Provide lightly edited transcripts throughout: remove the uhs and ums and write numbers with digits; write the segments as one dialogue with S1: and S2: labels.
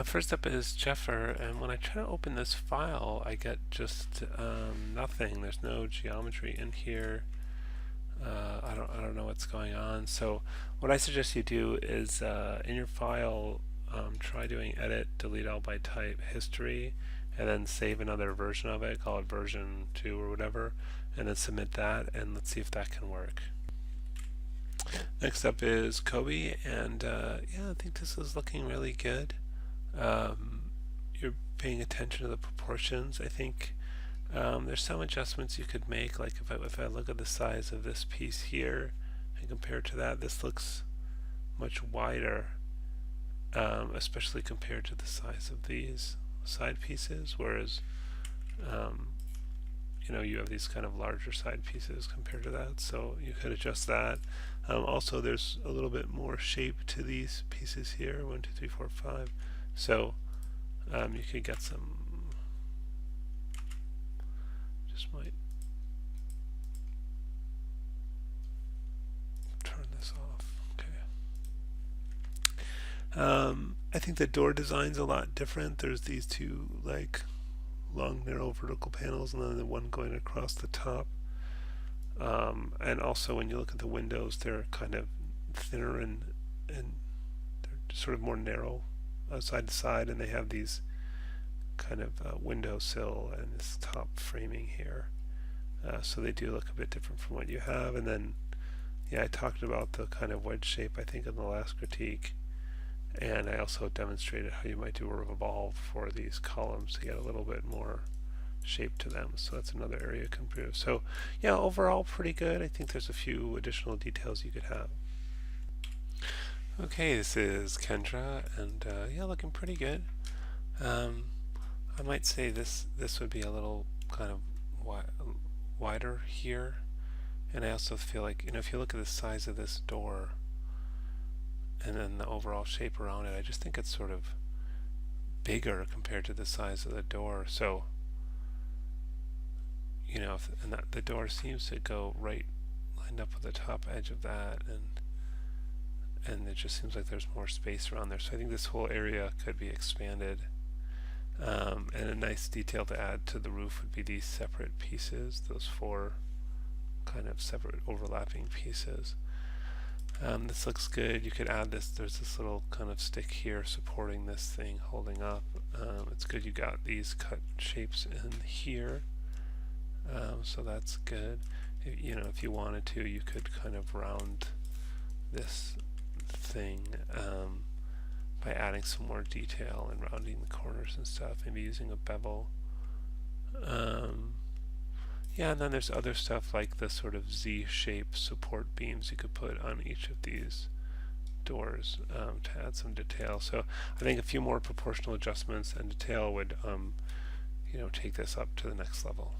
S1: First up is Jeffer, and when I try to open this file, I get just nothing. There's no geometry in here. I don't know what's going on. So what I suggest you do is in your file, try doing edit, delete all by type, history, and then save another version of it, call it version 2 or whatever, and then submit that, and let's see if that can work. Next up is Kobe, and yeah, I think this is looking really good. You're paying attention to the proportions. I think there's some adjustments you could make, like if I look at the size of this piece here and compare it to that, this looks much wider, especially compared to the size of these side pieces, whereas um, you have these kind of larger side pieces compared to that, so you could adjust that. Also, there's a little bit more shape to these pieces here, 1, 2, 3, 4, 5. So you could get some, just might turn this off. Okay. I think the door design's a lot different. There's these two like long narrow vertical panels and then the one going across the top. And also when you look at the windows, they're kind of thinner and they're sort of more narrow side to side, and they have these kind of windowsill and this top framing here. So they do look a bit different from what you have. And then, yeah, I talked about the kind of wedge shape, I think, in the last critique. And I also demonstrated how you might do a revolve for these columns to get a little bit more shape to them. So that's another area you can improve. So, yeah, overall pretty good. I think there's a few additional details you could have. Okay, this is Kendra, and yeah, looking pretty good. Um, I might say this would be a little kind of wider here, and I also feel like if you look at the size of this door and then the overall shape around it, I just think it's sort of bigger compared to the size of the door. So and that the door seems to go right lined up with the top edge of that, and it just seems like there's more space around there. So I think this whole area could be expanded. And a nice detail to add to the roof would be these separate pieces, those four kind of separate overlapping pieces. This looks good. You could add this. There's this little kind of stick here supporting this thing holding up. It's good you got these cut shapes in here. So that's good. If you wanted to, you could kind of round this thing by adding some more detail and rounding the corners and stuff, maybe using a bevel. Yeah, and then there's other stuff like the sort of Z-shaped support beams you could put on each of these doors to add some detail. So I think a few more proportional adjustments and detail would take this up to the next level.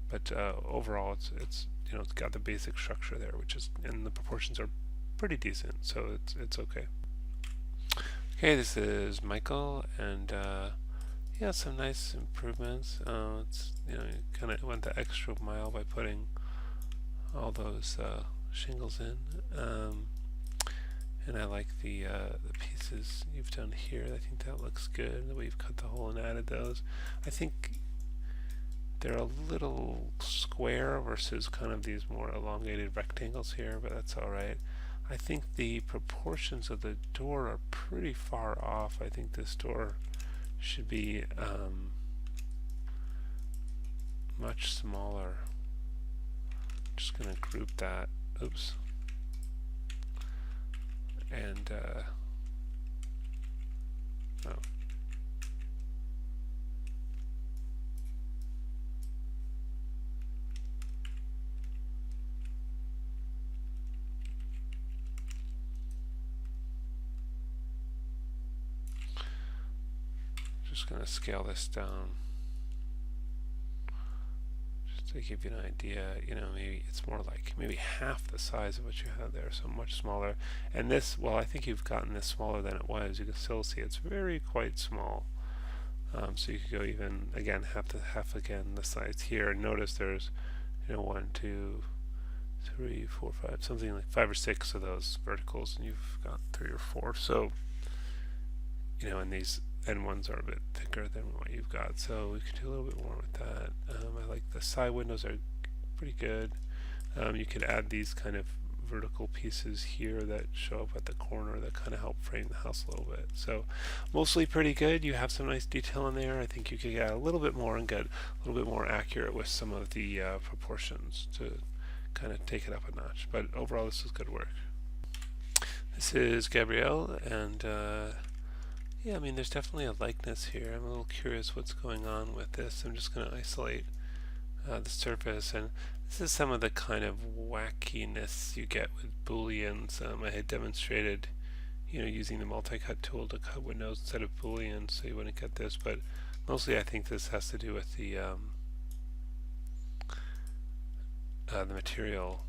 S1: But overall, it's got the basic structure there, and the proportions are pretty decent, so it's okay. Okay, this is Michael, and yeah, some nice improvements. It's you kind of went the extra mile by putting all those shingles in, and I like the pieces you've done here. I think that looks good. The way you've cut the hole and added those. I think they're a little square versus kind of these more elongated rectangles here, but that's all right. I think the proportions of the door are pretty far off. I think this door should be much smaller. I'm just going to group that. Oops. And oh. Just going to scale this down just to give you an idea. Maybe it's more like maybe half the size of what you have there, so much smaller. And this, well, I think you've gotten this smaller than it was. You can still see it's quite small. So you could go even again half again the size here. And notice there's 1, 2, 3, 4, 5, something like 5 or 6 of those verticals, and you've got 3 or 4. So and these end ones are a bit thicker than what you've got, so we could do a little bit more with that. I like the side windows are pretty good. You could add these kind of vertical pieces here that show up at the corner that kind of help frame the house a little bit. So mostly pretty good. You have some nice detail in there. I think you could add a little bit more and get a little bit more accurate with some of the proportions to kind of take it up a notch. But overall, this is good work. This is Gabrielle, and yeah, I mean, there's definitely a likeness here. I'm a little curious what's going on with this. I'm just going to isolate the surface, and this is some of the kind of wackiness you get with booleans. I had demonstrated, using the multi-cut tool to cut windows instead of booleans, so you wouldn't get this. But mostly, I think this has to do with the material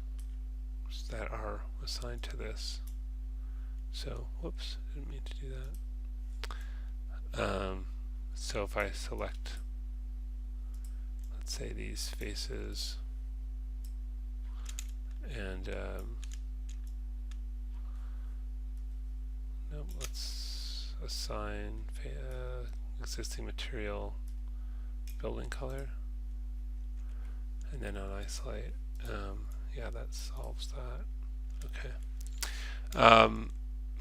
S1: that are assigned to this. So, whoops, didn't mean to do that. So if I select, let's say, these faces, and no, let's assign existing material building color, and then on isolate, yeah, that solves that. Okay.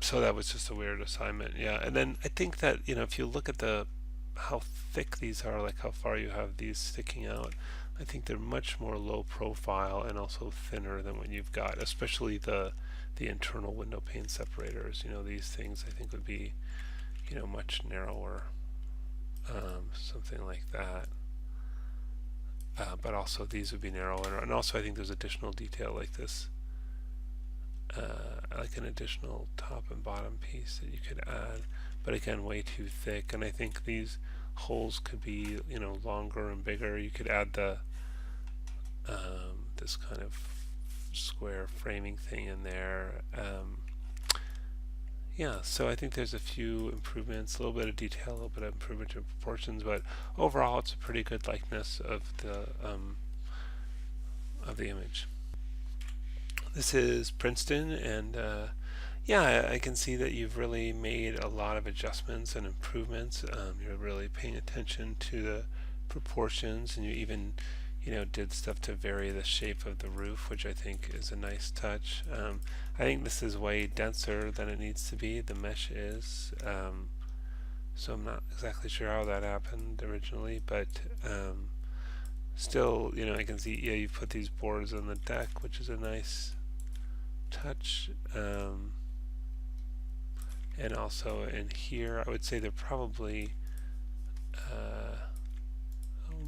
S1: So that was just a weird assignment, yeah. And then I think that if you look at how thick these are, like how far you have these sticking out, I think they're much more low profile and also thinner than what you've got, especially the internal window pane separators. These things I think would be much narrower, something like that. But also these would be narrower, and also I think there's additional detail like this. Like an additional top and bottom piece that you could add, but again, way too thick. And I think these holes could be longer and bigger. You could add the this kind of square framing thing in there. Yeah, so I think there's a few improvements, a little bit of detail, a little bit of improvement in proportions, but overall it's a pretty good likeness of the image. This is Princeton, and yeah, I can see that you've really made a lot of adjustments and improvements. You're really paying attention to the proportions, and you even did stuff to vary the shape of the roof, which I think is a nice touch. I think this is way denser than it needs to be, the mesh is, so I'm not exactly sure how that happened originally, but still, I can see, yeah, you've put these boards on the deck, which is a nice touch. And also in here, I would say they're probably, oh,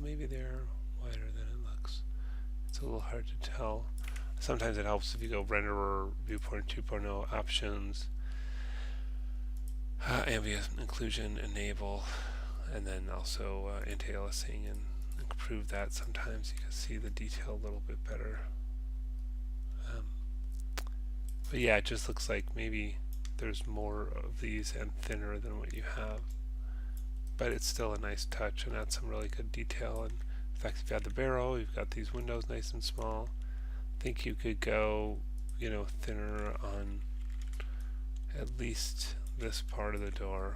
S1: maybe they're wider than it looks. It's a little hard to tell. Sometimes it helps if you go renderer, viewport 2.0 options, ambient occlusion, enable, and then also anti-aliasing, and improve that. Sometimes you can see the detail a little bit better. But yeah, it just looks like maybe there's more of these and thinner than what you have. But it's still a nice touch and adds some really good detail. And in fact, you've got the barrel, you've got these windows nice and small. I think you could go, thinner on at least this part of the door.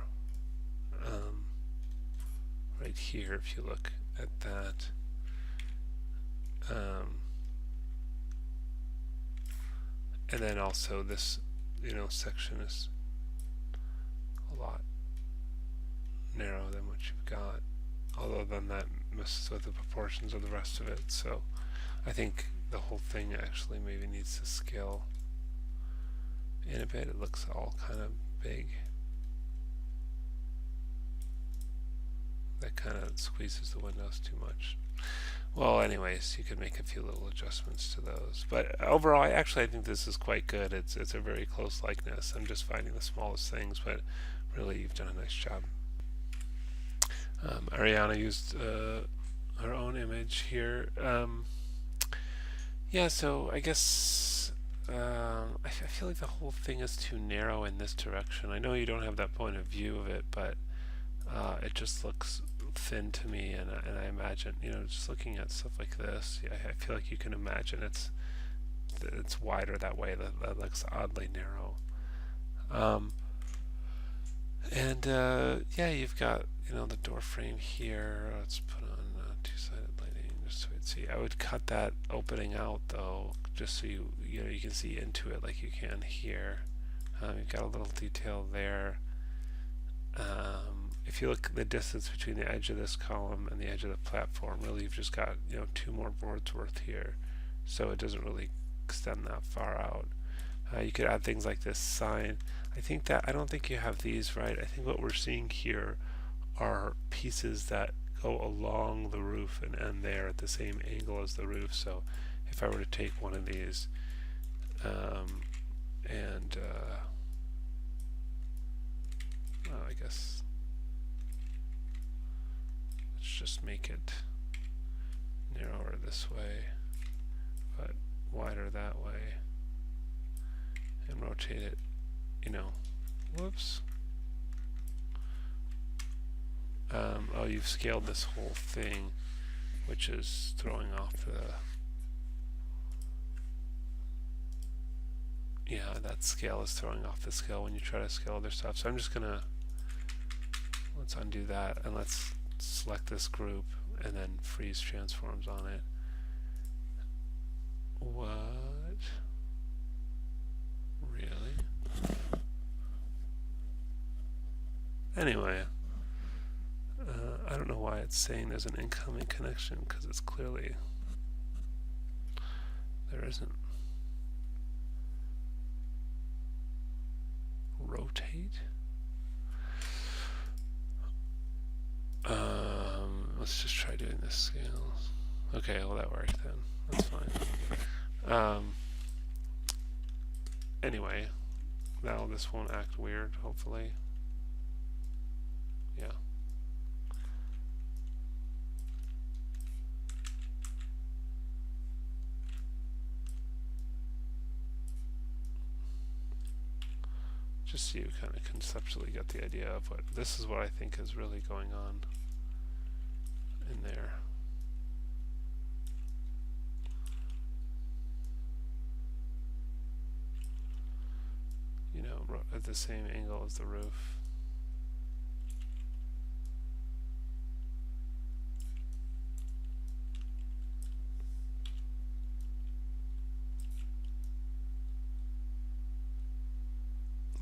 S1: Right here, if you look at that. And then also this, section is a lot narrower than what you've got. Although then that messes with the proportions of the rest of it. So I think the whole thing actually maybe needs to scale in a bit. It looks all kind of big. That kind of squeezes the windows too much. Well, anyways, you could make a few little adjustments to those. But overall, I think this is quite good. It's a very close likeness. I'm just finding the smallest things, but really you've done a nice job. Ariana used her own image here. Yeah, so I guess I feel like the whole thing is too narrow in this direction. I know you don't have that point of view of it, but it just looks thin to me, and I imagine, just looking at stuff like this, I feel like you can imagine it's wider that way. That looks oddly narrow. And And yeah, you've got, the door frame here. Let's put on two-sided lighting just so we'd see. I would cut that opening out though, just so you can see into it like you can here. You've got a little detail there. If you look at the distance between the edge of this column and the edge of the platform, really you've just got 2 more boards worth here, so it doesn't really extend that far out. You could add things like this sign. I don't think you have these, right? I think what we're seeing here are pieces that go along the roof and end there at the same angle as the roof. So if I were to take one of these and well, I guess let's just make it narrower this way but wider that way, and rotate it, whoops. Oh, you've scaled this whole thing, which is throwing off that scale is throwing off the scale when you try to scale other stuff. So I'm just gonna, let's undo that and let's select this group and then freeze transforms on it. What? Really? Anyway, I don't know why it's saying there's an incoming connection, because it's clearly there isn't. Rotate? Let's just try doing this scale. Okay, well that worked then. That's fine. Anyway, now this won't act weird, hopefully. Yeah. Just so you kind of conceptually get the idea of what this is, what I think is really going on in there. At the same angle as the roof.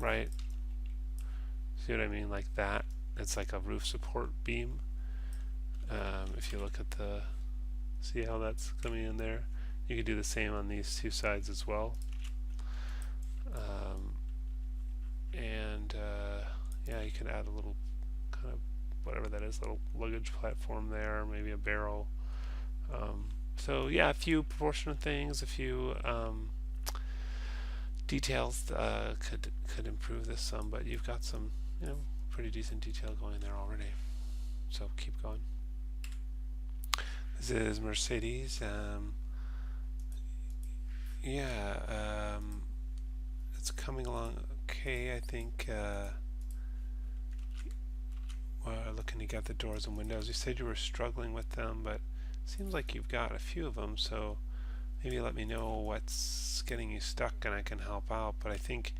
S1: Right? See what I mean? Like that. It's like a roof support beam. If you look at see how that's coming in there? You could do the same on these two sides as well. Yeah, you can add a little kind of whatever that is, little luggage platform there, maybe a barrel. So yeah, a few proportional things, a few details could improve this some, but you've got some pretty decent detail going there already. So keep going. This is Mercedes. It's coming along okay, I think. Looking to get the doors and windows. You said you were struggling with them, but it seems like you've got a few of them, so maybe let me know what's getting you stuck and I can help out. But I think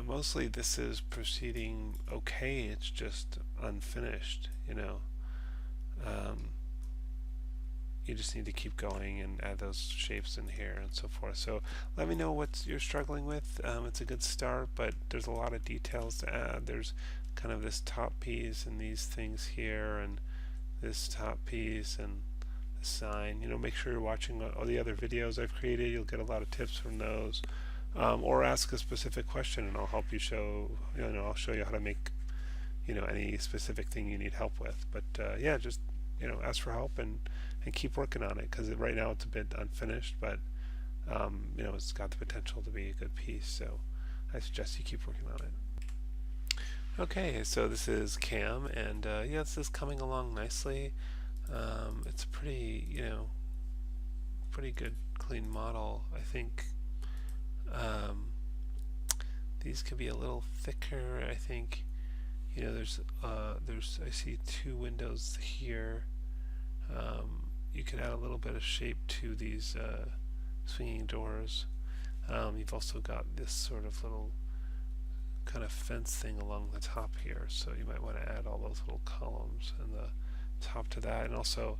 S1: mostly this is proceeding okay, it's just unfinished, you just need to keep going and add those shapes in here and so forth. So let me know what you're struggling with. It's a good start, but there's a lot of details to add. There's kind of this top piece and these things here and this top piece and the sign. Make sure you're watching all the other videos I've created. You'll get a lot of tips from those. Or ask a specific question and I'll help you I'll show you how to make any specific thing you need help with. But yeah, just ask for help and keep working on it, because right now it's a bit unfinished, but it's got the potential to be a good piece, so I suggest you keep working on it. Okay, so this is Cam, and yeah, this is coming along nicely. It's a pretty pretty good clean model. I think these could be a little thicker. I think there's I see 2 windows here. You can add a little bit of shape to these swinging doors. You've also got this sort of little kind of fence thing along the top here, so you might want to add all those little columns and the top to that. And also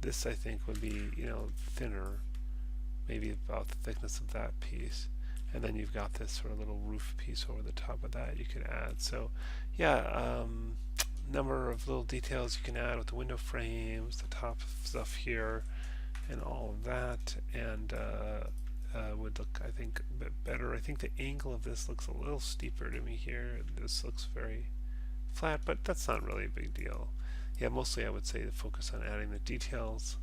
S1: this I think would be, thinner, maybe about the thickness of that piece. And then you've got this sort of little roof piece over the top of that you could add. So yeah, number of little details you can add with the window frames, the top stuff here, and all of that, and would look, I think, a bit better. I think the angle of this looks a little steeper to me here. This looks very flat, but that's not really a big deal. Yeah, mostly I would say to focus on adding the details.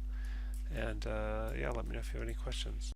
S1: And yeah, let me know if you have any questions.